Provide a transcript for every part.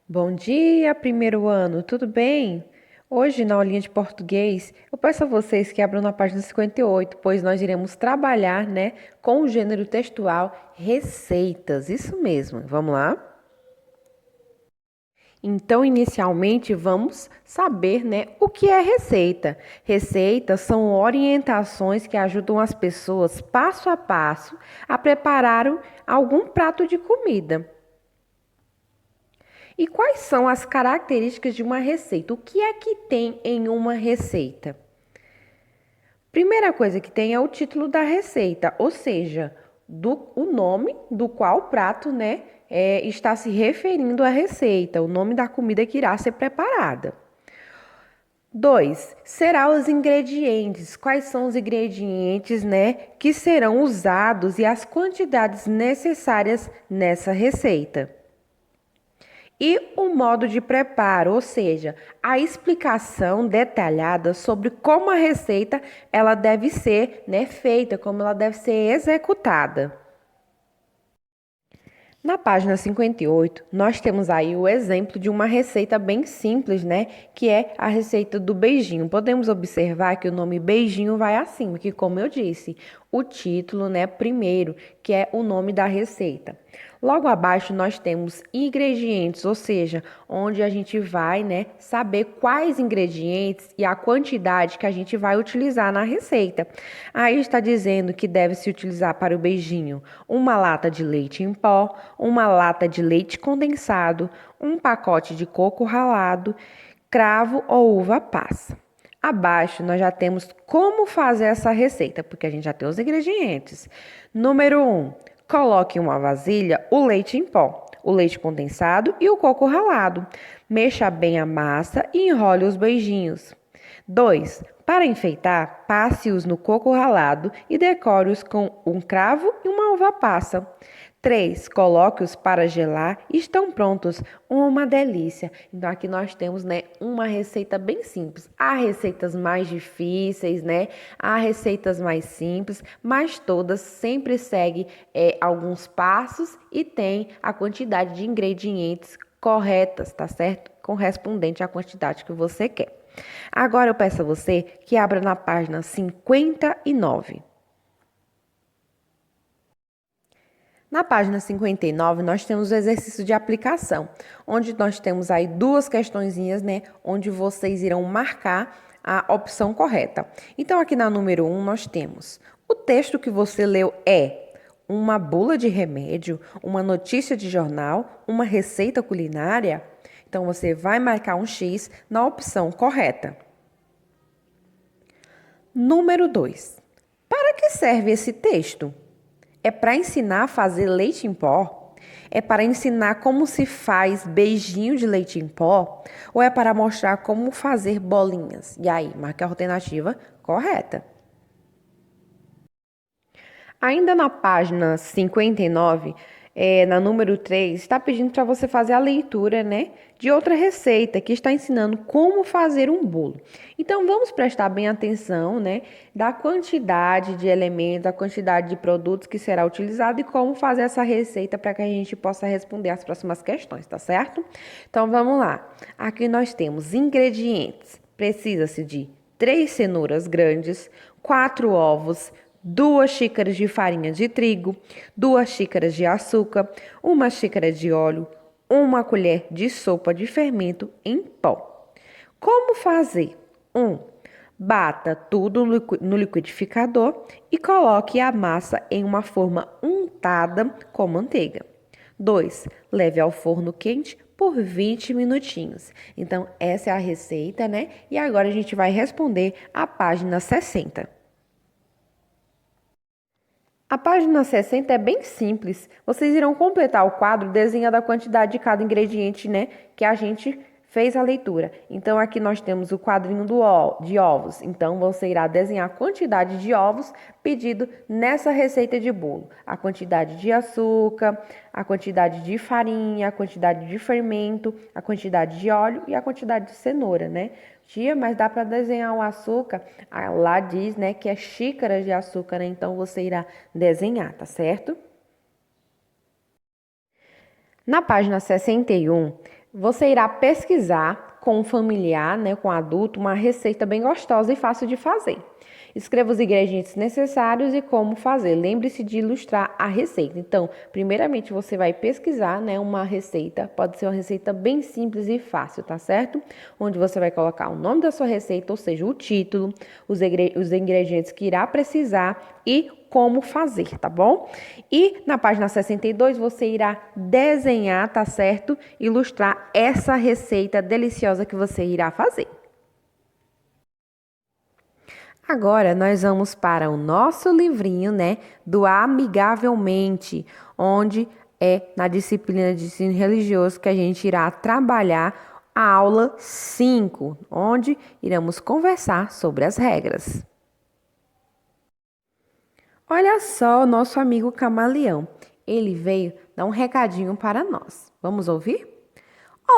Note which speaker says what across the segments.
Speaker 1: Bom dia, primeiro ano, tudo bem? Hoje, na aulinha de português, eu peço a vocês que abram na página 58, pois nós iremos trabalhar, com o gênero textual receitas. Isso mesmo, vamos lá? Então, inicialmente, vamos saber, o que é receita. Receitas são orientações que ajudam as pessoas, passo a passo, a preparar algum prato de comida. E quais são as características de uma receita? O que é que tem em uma receita? Primeira coisa que tem é o título da receita, ou seja, o nome do qual o prato, está se referindo à receita, o nome da comida que irá ser preparada. 2. Será os ingredientes. Quais são os ingredientes, que serão usados e as quantidades necessárias nessa receita? E o modo de preparo, ou seja, a explicação detalhada sobre como a receita ela deve ser, feita, como ela deve ser executada. Na página 58, nós temos aí o exemplo de uma receita bem simples, que é a receita do beijinho. Podemos observar que o nome beijinho vai acima, que como eu disse, o título, primeiro, que é o nome da receita. Logo abaixo nós temos ingredientes, ou seja, onde a gente vai, saber quais ingredientes e a quantidade que a gente vai utilizar na receita. Aí está dizendo que deve se utilizar para o beijinho uma lata de leite em pó, uma lata de leite condensado, um pacote de coco ralado, cravo ou uva passa. Abaixo nós já temos como fazer essa receita, porque a gente já tem os ingredientes. Número 1, coloque em uma vasilha o leite em pó, o leite condensado e o coco ralado. Mexa bem a massa e enrole os beijinhos. 2. Para enfeitar, passe-os no coco ralado e decore-os com um cravo e uma uva passa. 3. Coloque-os para gelar e estão prontos. Uma delícia. Então, aqui nós temos, uma receita bem simples. Há receitas mais difíceis, há receitas mais simples, mas todas sempre seguem alguns passos e tem a quantidade de ingredientes corretas, tá certo? Correspondente à quantidade que você quer. Agora eu peço a você que abra na página 59. Na página 59, nós temos o exercício de aplicação, onde nós temos aí duas questõezinhas, onde vocês irão marcar a opção correta. Então, aqui na número 1, nós temos o texto que você leu é uma bula de remédio, uma notícia de jornal, uma receita culinária. Então, você vai marcar um X na opção correta. Número 2. Para que serve esse texto? É para ensinar a fazer leite em pó? É para ensinar como se faz beijinho de leite em pó? Ou é para mostrar como fazer bolinhas? E aí, marque a alternativa correta. Ainda na página 59, na número 3, está pedindo para você fazer a leitura, de outra receita que está ensinando como fazer um bolo. Então, vamos prestar bem atenção, da quantidade de elementos, a quantidade de produtos que será utilizado e como fazer essa receita para que a gente possa responder as próximas questões, tá certo? Então, vamos lá. Aqui nós temos ingredientes. Precisa-se de 3 cenouras grandes, 4 ovos, 2 xícaras de farinha de trigo, 2 xícaras de açúcar, 1 xícara de óleo, 1 colher de sopa de fermento em pó. Como fazer? 1. Bata tudo no liquidificador e coloque a massa em uma forma untada com manteiga. 2. Leve ao forno quente por 20 minutinhos. Então, essa é a receita, E agora a gente vai responder a página 60. A página 60 é bem simples. Vocês irão completar o quadro desenhando a quantidade de cada ingrediente, que a gente fez a leitura. Então, aqui nós temos o quadrinho de ovos. Então, você irá desenhar a quantidade de ovos pedido nessa receita de bolo. A quantidade de açúcar, a quantidade de farinha, a quantidade de fermento, a quantidade de óleo e a quantidade de cenoura, Tia, mas dá para desenhar o açúcar? Lá diz, que é xícaras de açúcar, Então, você irá desenhar, tá certo? Na página 61, Você irá pesquisar com um familiar, né, com um adulto, uma receita bem gostosa e fácil de fazer. Escreva os ingredientes necessários e como fazer. Lembre-se de ilustrar a receita. Então, primeiramente você vai pesquisar, né, uma receita. Pode ser uma receita bem simples e fácil, tá certo? Onde você vai colocar o nome da sua receita, ou seja, o título, os ingredientes que irá precisar e como fazer, tá bom? E na página 62 você irá desenhar, tá certo? Ilustrar essa receita deliciosa que você irá fazer. Agora nós vamos para o nosso livrinho, né, do Amigavelmente, onde é na disciplina de ensino religioso que a gente irá trabalhar a aula 5, onde iremos conversar sobre as regras. Olha só o nosso amigo camaleão. Ele veio dar um recadinho para nós. Vamos ouvir?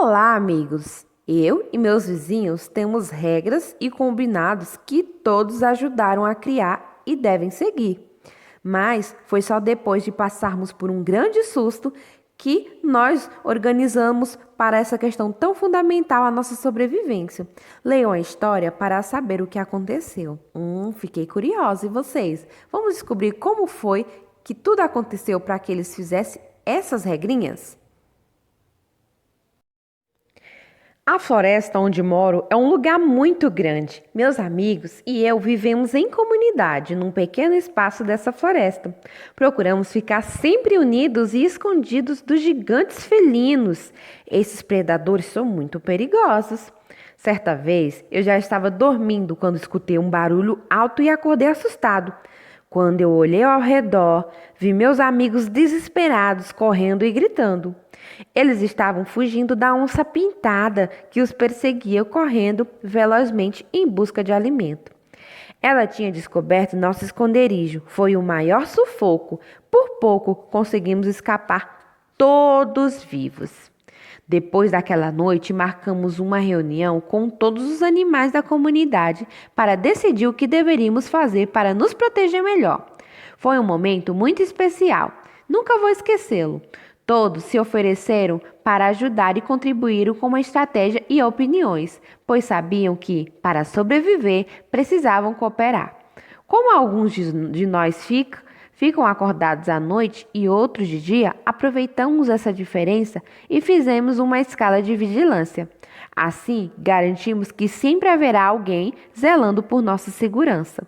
Speaker 1: Olá, amigos! Eu e meus vizinhos temos regras e combinados que todos ajudaram a criar e devem seguir. Mas foi só depois de passarmos por um grande susto que nós organizamos para essa questão tão fundamental à nossa sobrevivência. Leiam a história para saber o que aconteceu. Fiquei curiosa. E vocês? Vamos descobrir como foi que tudo aconteceu para que eles fizessem essas regrinhas? A floresta onde moro é um lugar muito grande. Meus amigos e eu vivemos em comunidade, num pequeno espaço dessa floresta. Procuramos ficar sempre unidos e escondidos dos gigantes felinos. Esses predadores são muito perigosos. Certa vez, eu já estava dormindo quando escutei um barulho alto e acordei assustado. Quando eu olhei ao redor, vi meus amigos desesperados correndo e gritando. Eles estavam fugindo da onça pintada que os perseguia correndo velozmente em busca de alimento. Ela tinha descoberto nosso esconderijo. Foi o maior sufoco. Por pouco conseguimos escapar todos vivos. Depois daquela noite, marcamos uma reunião com todos os animais da comunidade para decidir o que deveríamos fazer para nos proteger melhor. Foi um momento muito especial. Nunca vou esquecê-lo. Todos se ofereceram para ajudar e contribuíram com uma estratégia e opiniões, pois sabiam que, para sobreviver, precisavam cooperar. Como alguns de nós ficam acordados à noite e outros de dia, aproveitamos essa diferença e fizemos uma escala de vigilância. Assim, garantimos que sempre haverá alguém zelando por nossa segurança.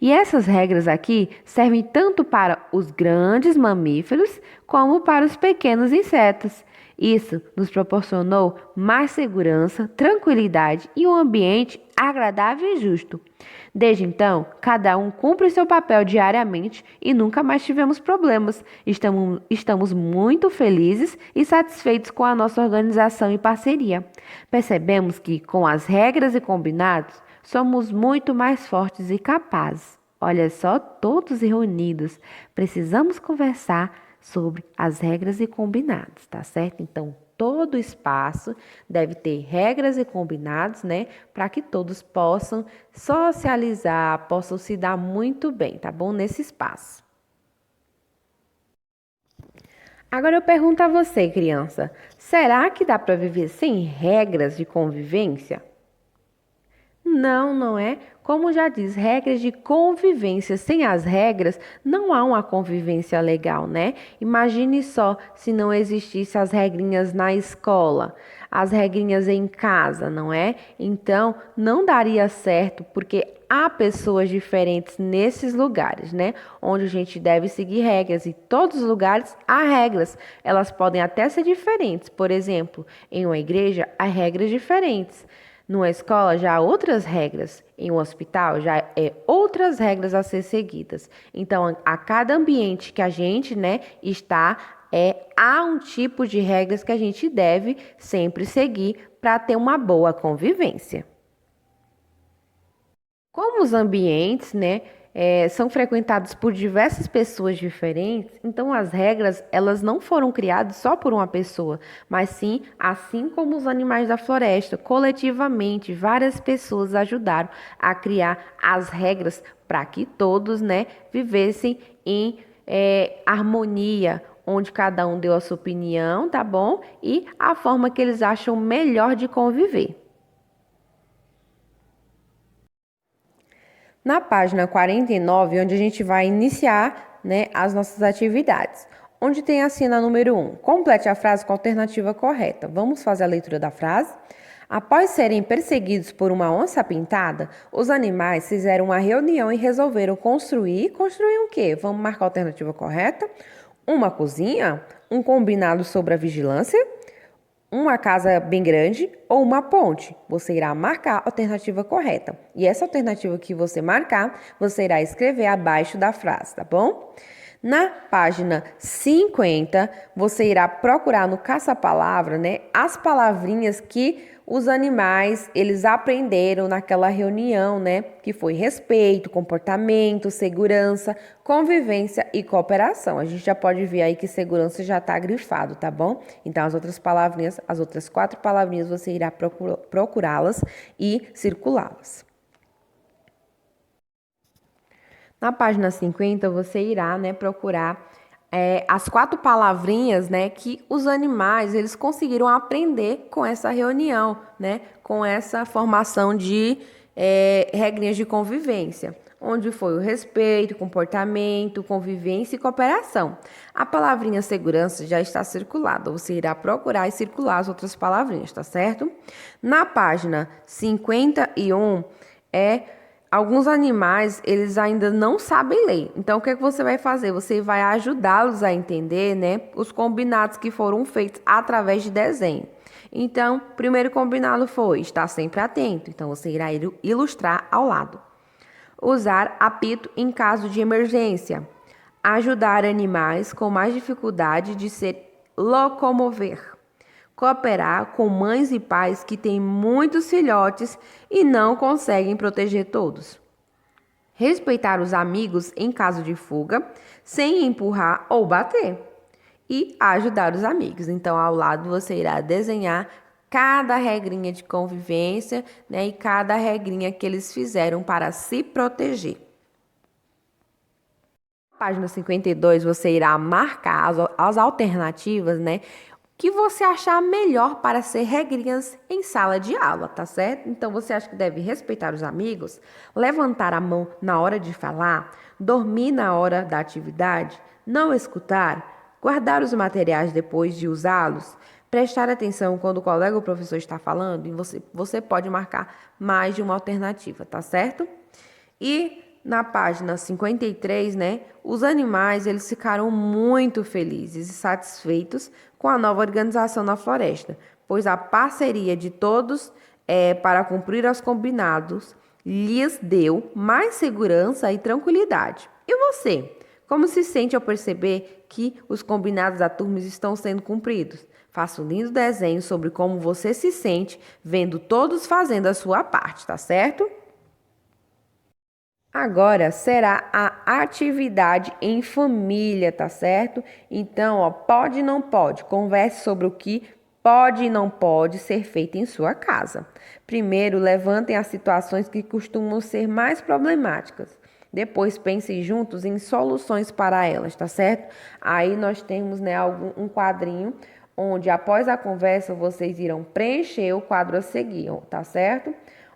Speaker 1: E essas regras aqui servem tanto para os grandes mamíferos como para os pequenos insetos. Isso nos proporcionou mais segurança, tranquilidade e um ambiente agradável e justo. Desde então, cada um cumpre seu papel diariamente e nunca mais tivemos problemas. Estamos muito felizes e satisfeitos com a nossa organização e parceria. Percebemos que, com as regras e combinados, somos muito mais fortes e capazes. Olha só, todos reunidos. Precisamos conversar sobre as regras e combinados, tá certo? Então, todo espaço deve ter regras e combinados, né? Para que todos possam socializar, possam se dar muito bem, tá bom? Nesse espaço. Agora eu pergunto a você, criança: será que dá para viver sem regras de convivência? Não, não é. Como já diz, regras de convivência. Sem as regras, não há uma convivência legal, né? Imagine só se não existissem as regrinhas na escola, as regrinhas em casa, não é? Então, não daria certo, porque há pessoas diferentes nesses lugares, né? Onde a gente deve seguir regras. E todos os lugares há regras. Elas podem até ser diferentes. Por exemplo, em uma igreja, há regras diferentes. Numa escola já há outras regras, em um hospital já é outras regras a ser seguidas. Então, a cada ambiente que a gente, né, está, há um tipo de regras que a gente deve sempre seguir para ter uma boa convivência. Como os ambientes, né, são frequentados por diversas pessoas diferentes, então as regras elas não foram criadas só por uma pessoa, mas sim, assim como os animais da floresta, coletivamente várias pessoas ajudaram a criar as regras para que todos, né, vivessem em harmonia, onde cada um deu a sua opinião, tá bom? E a forma que eles acham melhor de conviver. Na página 49, onde a gente vai iniciar, né, as nossas atividades. Onde tem a cena número 1. Complete a frase com a alternativa correta. Vamos fazer a leitura da frase? Após serem perseguidos por uma onça pintada, os animais fizeram uma reunião e resolveram construir. Construir o quê? Vamos marcar a alternativa correta? Uma cozinha? Um combinado sobre a vigilância? Uma casa bem grande ou uma ponte? Você irá marcar a alternativa correta. E essa alternativa que você marcar, você irá escrever abaixo da frase, tá bom? Na página 50, você irá procurar no caça-palavra, né, as palavrinhas que os animais, eles aprenderam naquela reunião, né, que foi respeito, comportamento, segurança, convivência e cooperação. A gente já pode ver aí que segurança já está grifado, tá bom? Então, as outras palavrinhas, as outras 4 palavrinhas, você irá procurá-las e circulá-las. Na página 50, você irá, né, procurar as 4 palavrinhas, né, que os animais eles conseguiram aprender com essa reunião, né, com essa formação de regrinhas de convivência, onde foi o respeito, comportamento, convivência e cooperação. A palavrinha segurança já está circulada, você irá procurar e circular as outras palavrinhas, tá certo? Na página 51, alguns animais, eles ainda não sabem ler. Então, o que é que você vai fazer? Você vai ajudá-los a entender, né, os combinados que foram feitos através de desenho. Então, o primeiro combinado foi estar sempre atento. Então, você irá ilustrar ao lado. Usar apito em caso de emergência. Ajudar animais com mais dificuldade de se locomover. Cooperar com mães e pais que têm muitos filhotes e não conseguem proteger todos. Respeitar os amigos em caso de fuga, sem empurrar ou bater. E ajudar os amigos. Então, ao lado você irá desenhar cada regrinha de convivência, né, e cada regrinha que eles fizeram para se proteger. Na página 52, você irá marcar as alternativas, né, que você achar melhor para ser regrinhas em sala de aula, tá certo? Então, você acha que deve respeitar os amigos, levantar a mão na hora de falar, dormir na hora da atividade, não escutar, guardar os materiais depois de usá-los, prestar atenção quando o colega ou professor está falando, e você pode marcar mais de uma alternativa, tá certo? E na página 53, né, os animais eles ficaram muito felizes e satisfeitos com a nova organização na floresta, pois a parceria de todos para cumprir os combinados lhes deu mais segurança e tranquilidade. E você? Como se sente ao perceber que os combinados da turma estão sendo cumpridos? Faça um lindo desenho sobre como você se sente vendo todos fazendo a sua parte, tá certo? Agora será a atividade em família, tá certo? Então, ó, pode e não pode. Converse sobre o que pode e não pode ser feito em sua casa. Primeiro, levantem as situações que costumam ser mais problemáticas. Depois, pensem juntos em soluções para elas, tá certo? Aí nós temos, né, um quadrinho onde, após a conversa, vocês irão preencher o quadro a seguir, tá certo?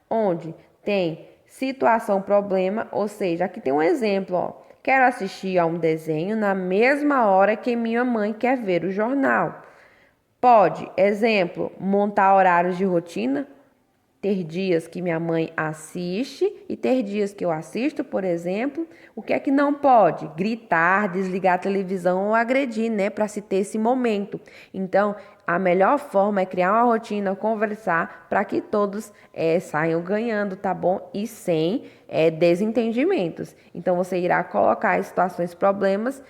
Speaker 1: Onde tem situação, problema, ou seja, aqui tem um exemplo, ó. Quero assistir a um desenho na mesma hora que minha mãe quer ver o jornal. Pode, exemplo, montar horários de rotina, ter dias que minha mãe assiste e ter dias que eu assisto, por exemplo. O que é que não pode? Gritar, desligar a televisão ou agredir, né, para se ter esse momento. Então, a melhor forma é criar uma rotina, conversar, para que todos saiam ganhando, tá bom? E sem desentendimentos. Então, você irá colocar as situações, problemas,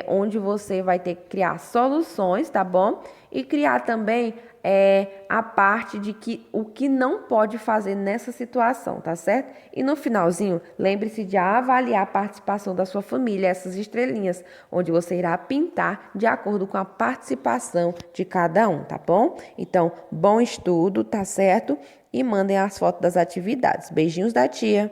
Speaker 1: onde você vai ter que criar soluções, tá bom? E criar também a parte de que o que não pode fazer nessa situação, tá certo? E no finalzinho, lembre-se de avaliar a participação da sua família, essas estrelinhas, onde você irá pintar de acordo com a participação de cada um, tá bom? Então, bom estudo, tá certo? E mandem as fotos das atividades. Beijinhos da tia!